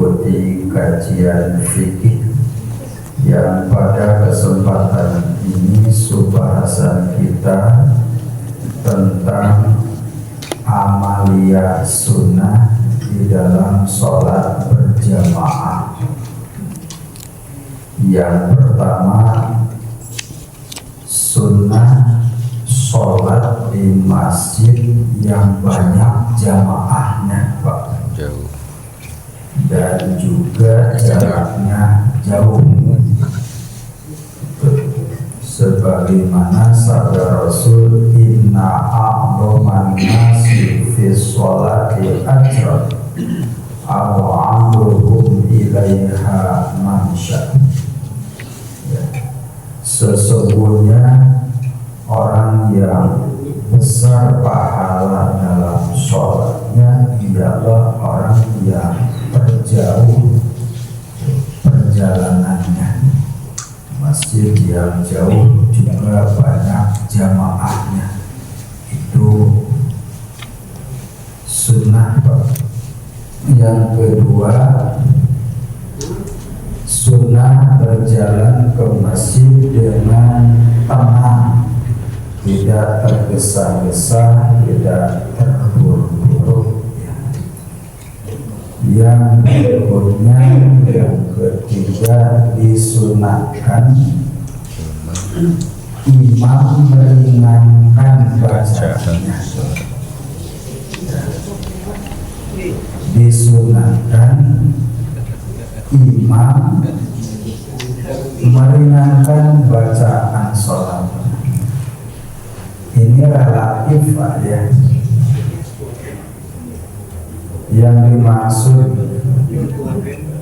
mengikuti kajian fikih yang pada kesempatan ini pembahasan kita tentang amalia sunnah di dalam sholat berjamaah. Yang pertama, sunnah sholat di masjid yang banyak jamaahnya, Pak. Jauh. Dan juga jaraknya jauh, sebagaimana sabda Rasul, inna a'dhaman nasi fi sholati ajran amruhum ilaiha mansya. Sesungguhnya orang yang besar pahala dalam sholatnya ialah orang yang terjauh perjalanannya. Masjid yang jauh juga banyak jamaahnya. Itu sunnah. Yang kedua, sunnah berjalan ke masjid dengan tenang, tidak tergesa-gesa, tidak terburu-buru. Yang berikutnya, yang ketiga, disunahkan imam meringankan bacaannya. Disunahkan imam meringankan bacaan sholat. Ini relatif, Pak, ya. Yang dimaksud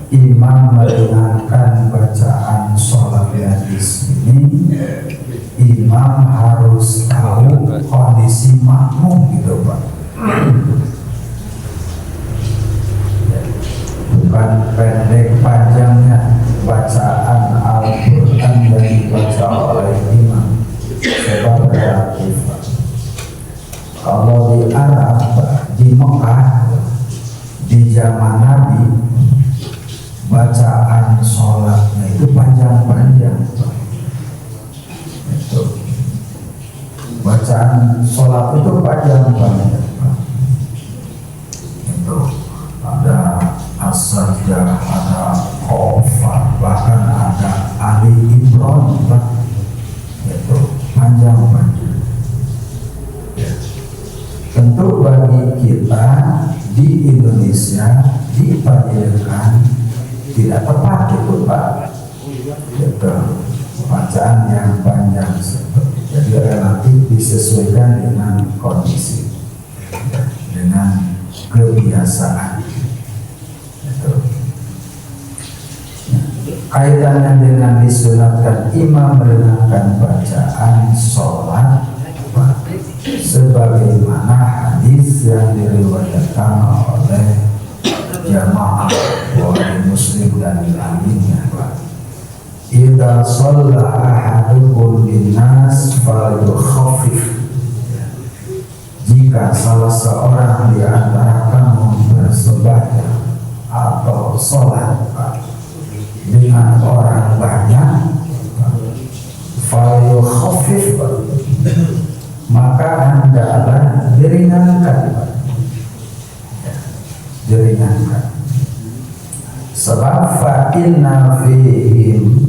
imam meringankan bacaan sholatnya di sini, imam harus tahu kondisi makmum, gitu, Pak. Bukan pendek panjangnya bacaan Al-Quran yang dibaca oleh imam. Sebab relatif, Pak. Kalau di Arab, di Mekah, di zaman Nabi, bacaan sholatnya itu panjang-panjang. Itu bacaan sholat itu panjang-panjang. Itu ada as-sajdah, ada khofat, bahkan ada Ali Imran, itu panjang-panjang. Tentu bagi kita di Indonesia dipanggilkan tidak tepat, itu, Pak. Itu bacaan yang panjang seperti, jadi relatif disesuaikan dengan kondisi, dengan kebiasaan. Itu kaitannya dengan disunatkan imam meringankan bacaan sholat, sebagaimana hadis yang diriwayatkan oleh jamaah Bukhari, Muslim dan lainnya, Pak. Idza shalla ahadukum binnas falyukhaffif. Jika salah seorang di antara kamu bersembahyang atau sholat, Pak, dengan orang banyak, falyukhaffif, maka hendaklah diringankan, Pak. Diringankan. Sebab fa'inna fihim,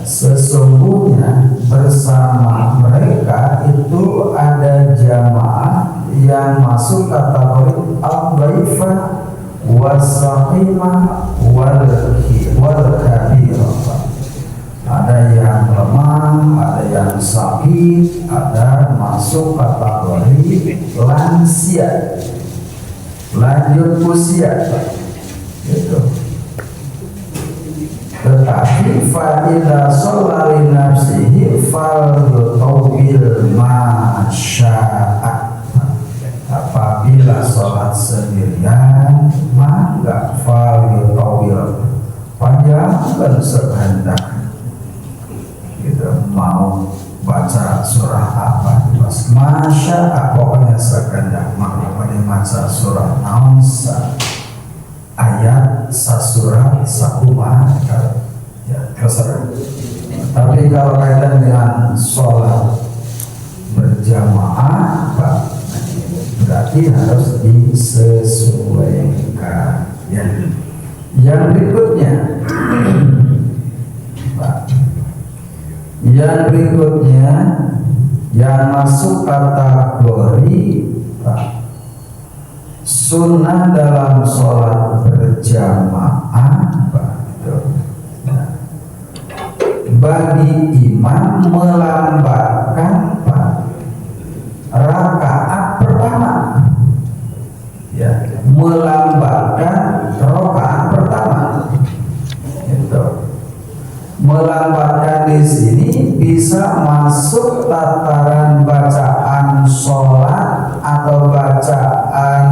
sesungguhnya bersama mereka itu ada jamaah yang masuk kategori al-dhaifah was-saqimah wal-kabirah. Ada yang lemah, ada yang sakit, ada masuk kategori lansia, lanjut usia, gitu. Tetapi fa'idha sholali nafsihi fal-tawil masya'a. Apabila sholat sendirian, maka fal-tawil panjangkan sekehendak. Gitu, mau baca surah apa, masya, pokoknya sekehendak. Makanya baca surah naunsa ayat sakumah ya terserah. Tapi kalau kaitan dengan sholat berjamaah Pak, berarti harus disesuaikan ya. Yang berikutnya Pak, yang berikutnya yang masuk kategori Pak, sunnah dalam sholat berjamaah Pak, bagi imam melambatkan Pak rakaat pertama ya, melambatkan rakaat pertama itu. Melambatkan di sini bisa masuk tataran bacaan sholat atau bacaan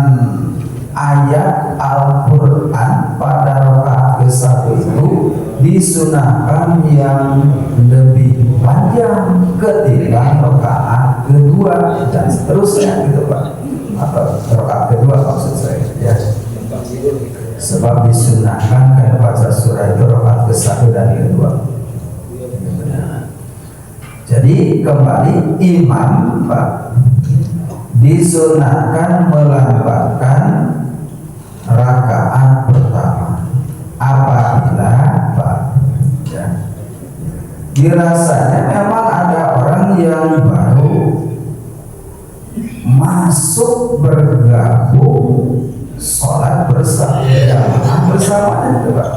ayat Al-Quran pada rakaat ke-1 itu disunahkan yang lebih panjang ketimbang rakaat kedua dan seterusnya gitu Pak, atau rakaat kedua maksud saya ya. Sebab disunahkan kan baca surah itu rakaat ke-1 dan kedua. Jadi kembali imam Pak disunahkan melambatkan rakaat pertama apabila Pak ya, dirasanya memang ada orang yang baru masuk bergabung sholat bersama itu Pak.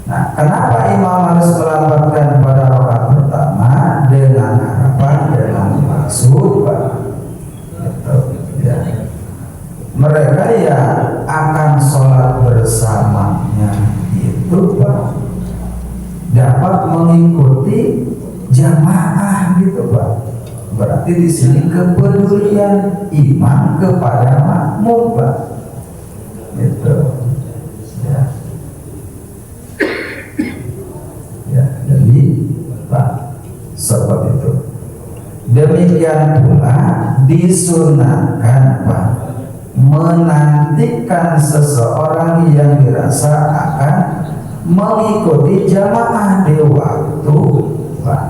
Nah, kenapa imam harus melambatkan pada rakaat pertama dengan harapan, dengan maksud Pak, gitu, ya. Mereka yang akan sholat bersamanya itu Pak dapat mengikuti jamaah gitu Pak. Berarti di sini kepedulian imam kepada makmum Pak, gitu ya. Ya, jadi Pak seperti itu. Demikian pula disunahkan Pak menantikan seseorang yang dirasa akan mengikuti jamaah di waktu Pak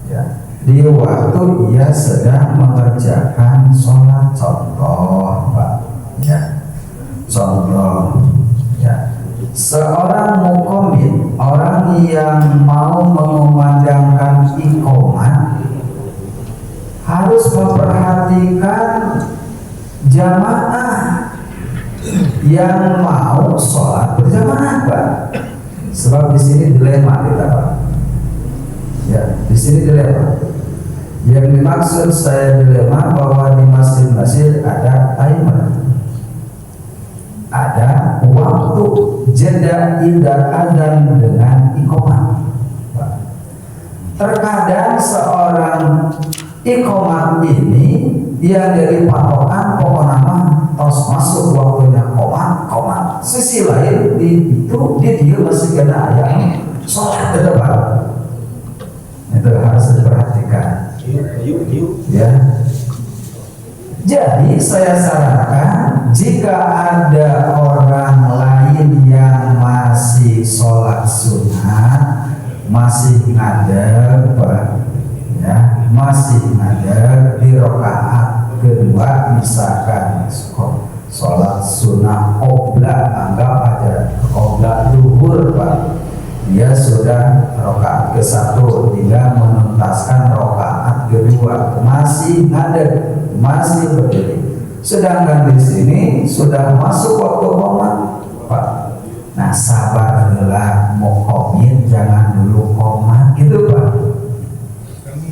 ya, di waktu ia sedang mengerjakan sholat. Contoh Pak ya, contoh ya, seorang muqamin, orang yang mau mengumandangkan iqamah harus memperhatikan jamaah yang mau sholat berjamaah Pak. Sebab di sini dilema kita Pak. Ya, di sini dilema. Yang dimaksud saya dilema bahwa di masjid-masjid ada timer, ada waktu jeda idar adzan dengan iqamah. Terkadang seorang iqamah ini yang dari patokan pokoknya tos masuk waktunya komat. Sisi lain dia masih kena ayat sholat ke depan. Itu harus diperhatikan. Ya. Jadi saya sarankan jika ada orang lain yang masih sholat sunnah, masih ngadeg ya, masih ngadeg di rakaat kedua, misalkan sholat sunnah qoblah, anggap aja qoblah duhur Pak, dia sudah rakaat ke-1 tinggal menuntaskan rakaat kedua, masih ngadeg, masih berdiri. Sedangkan di sini sudah masuk waktu qomat Pak. Nah, sabarlah muqamin, jangan dulu qomat gitu Pak.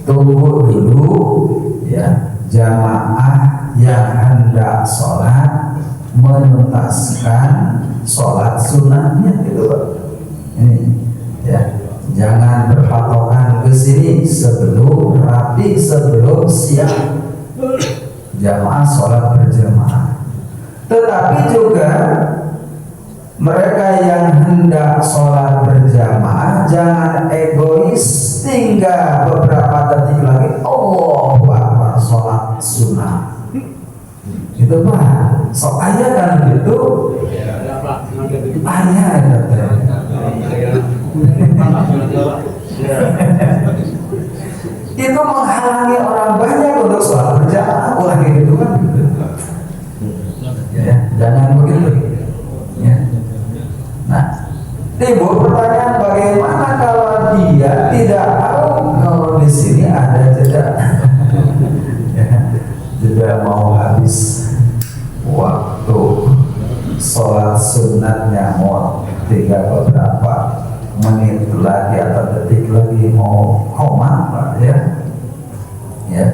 Tunggu dulu ya, jamaah yang hendak sholat menuntaskan sholat sunnahnya gitu Pak. Ini ya, jangan berpatokan ke sini sebelum rapi, sebelum siap jamaah sholat berjamaah. Tetapi juga mereka yang hendak sholat berjamaah jangan egois, tinggal beberapa detik lagi Allahu Akbar sholat sunnah. Itu Pak, so ayah kan gitu, ayah Itu menghalangi orang banyak untuk sholat berjamaah, ulah gitu kan? Ya, jangan begitu. Ya. Nah, timbul pertanyaan bagaimana kalau dia tidak tahu kalau di sini ada jeda, ya, jeda mau habis waktu sholat sunatnya mau tinggal beberapa menit lagi atau detik lagi mau qomat, ya. Ya.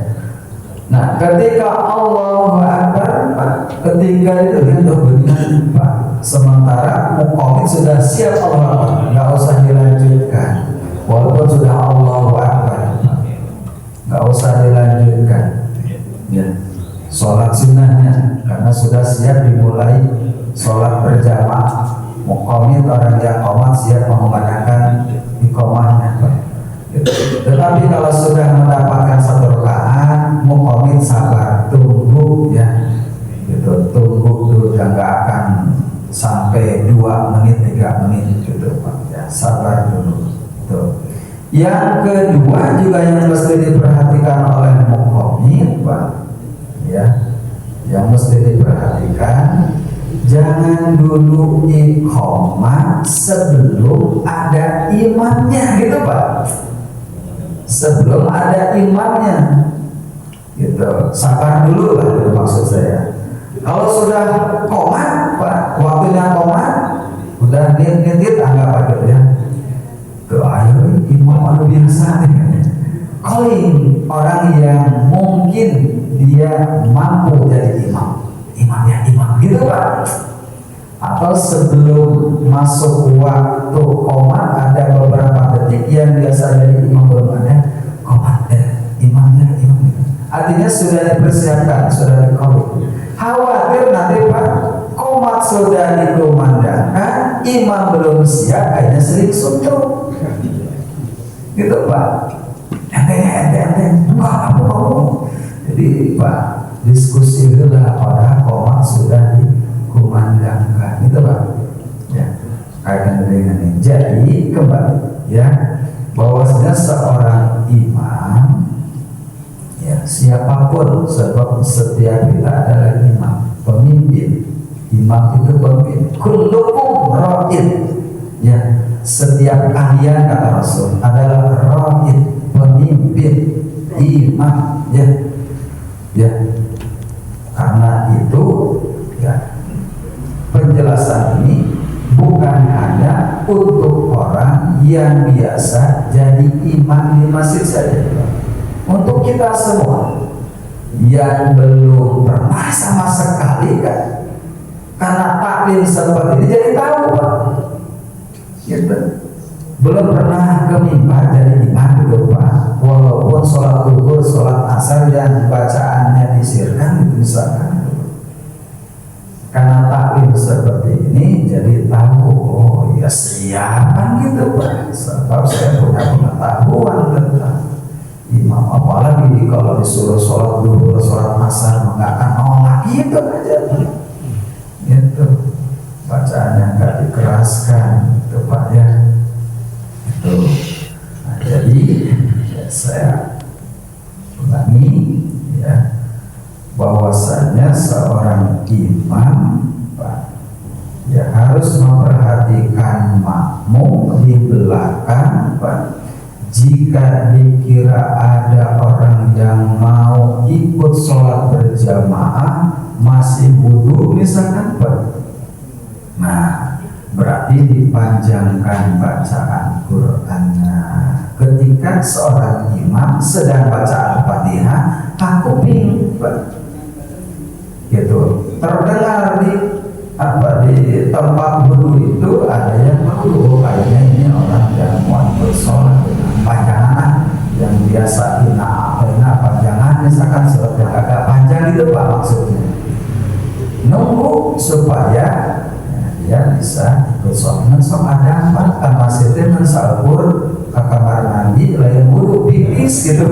Nah, ketika Allahu Akbar, ketika itu dia udah benar, Pak. Sementara muqamin sudah siap Allahu Akbar, nggak usah dilanjutkan. Walaupun sudah Allahu Akbar, nggak usah dilanjutkan. Ya. Sholat sunnahnya karena sudah siap dimulai sholat berjamaah. Muqamin orang yang qomat siap mengumandangkan iqamahnya. Tetapi kalau sudah mendapatkan satu rakaat, muqamin sabar, tunggu, ya, gitu, tunggu dulu, dan nggak akan sampai 2 menit 3 menit gitu, Pak, ya, sabar dulu. Tuh. Yang kedua juga yang mesti diperhatikan oleh muqamin, Pak, ya, yang mesti diperhatikan, jangan dulu iqamah sebelum ada imamnya, gitu, Pak. Sebelum ada imamnya, gitu, sabar dulu lah, itu maksud saya. Kalau sudah qomat, Pak, waktunya qomat, udah nit-nit anggap aja, ya. Tuh, ayo imam luar biasa nih. Calling orang yang mungkin dia mampu jadi imam, gitu, Pak. Atau sebelum masuk waktu qomat ada beberapa detik yang biasa jadi imam belum ada qomat, imamnya. Artinya sudah dipersiapkan, sudah dikawal. Khawatir nanti, Pak, qomat sudah dikumandangkan, imam belum siap, akhirnya sering suntuk, gitu, Pak. Enteng, apa kamu? Jadi, Pak, diskusi itu adalah pada qomat sudah dikumandangkan, itu, Pak, ya, kaitan dengan ini. Jadi kembali, ya, bahwasanya seorang imam, ya, siapapun, sebab setiap kita adalah imam, pemimpin. Imam itu pemimpin. Kullukum ra'in, ya, setiap kalian, kata Rasul, adalah ra'in, pemimpin, imam, ya. Ya, karena itu, ya, penjelasan ini bukan hanya untuk orang yang biasa jadi imam di masjid saja, untuk kita semua yang belum pernah sama sekali, kan, karena taklim seperti ini jadi tahu, Pak, gitu. Belum pernah ke mimbar jadi imam dulu, Pak, walaupun sholat zuhur, sholat asar dan bacaannya disirkan, itu misalkan. Karena taklim seperti ini jadi tahu, oh ya siapa gitu, Pak, sebab saya punya pengetahuan tentang imam. Apalagi kalau disuruh sholat zuhur, sholat asar, nggak akan nolak, gitu aja, gitu, bacaannya nggak dikeraskan, gitu, Pak, ya. Nah, jadi, ya, saya ulangi, ya, bahwasanya seorang imam, Pak, ya, harus memperhatikan makmum di belakang, Pak. Jika dikira ada orang yang mau ikut sholat berjamaah masih wudu misalkan, Pak, nah, berarti dipanjangkan bacaan Qur'annya. Ketika seorang imam sedang baca Al-Fatihah, kuping, Pak, gitu, terdengar di tempat wudu itu ada yang wudu, kayaknya ini orang yang mau bersolat dengan panjangan yang biasa panjangan, misalkan surat yang agak panjang itu, Pak, maksudnya nunggu supaya dia bisa ikut sholat. Sok ada, Pak, masjidnya mensalpur ke kamar mandi lain wudu pipis, gitu.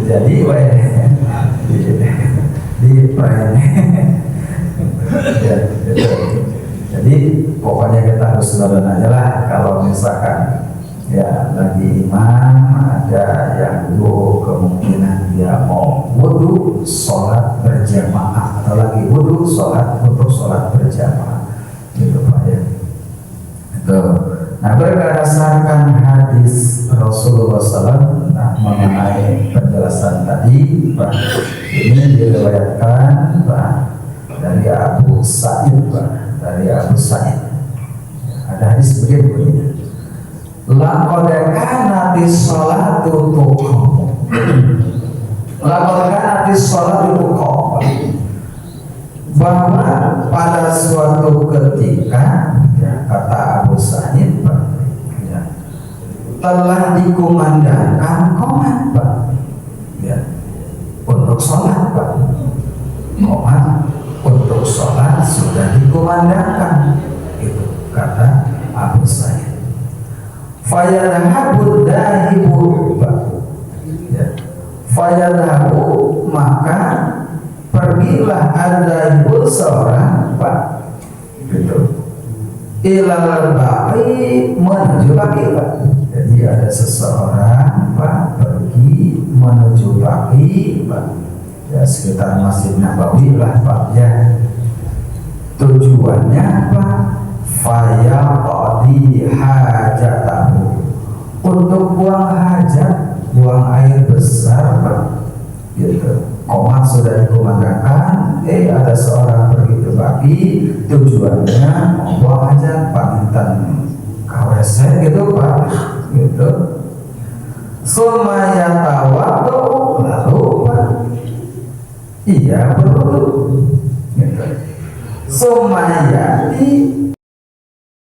Jadi di Jadi pokoknya kita harus nonton aja lah. Kalau misalkan ya lagi imam ada yang wudhu, kemungkinan dia mau wudhu sholat berjamaah, atau lagi wudhu sholat untuk sholat berjamaah, gitu Pak ya. Itu. Nah, berdasarkan hadis Rasulullah SAW mengenai penjelasan tadi, Pak, ini diriwayatkan Pak dari Abu Sa'id, Pak, dari Abu Sa'id. Ada hadis begini. Laqad kanati sholatu tuqam. Laqad kanati sholatu tuqam. Bahwa pada suatu ketika, ya, kata Abu Sa'id, ya, telah dikumandangkan qomat, Pak, ya, untuk sholat, Pak. Qomat untuk sholat sudah dikumandangkan, itu kata Abu Sa'id. Fayadhabu dahibu, ya. Fayadhabu, maka pergilah adaibul seorang, Pak, gitu, ilal baqi, menuju baqi, Pak. Jadi ada seseorang, Pak, pergi menuju baqi, Pak, ya, sekitar Masjid Nabawi lah, Pak, ya. Tujuannya apa? Fayaqdi hajatahu, untuk buang hajat, buang air besar, Pak, gitu. Qomat sudah dikumandangkan, ada seorang pergi ke baqi, tujuannya buang hajat, pamitan KWC, gitu Pak, gitu. Sumaya tawadu, lalu Pak, iya berwudu, gitu. Sumaya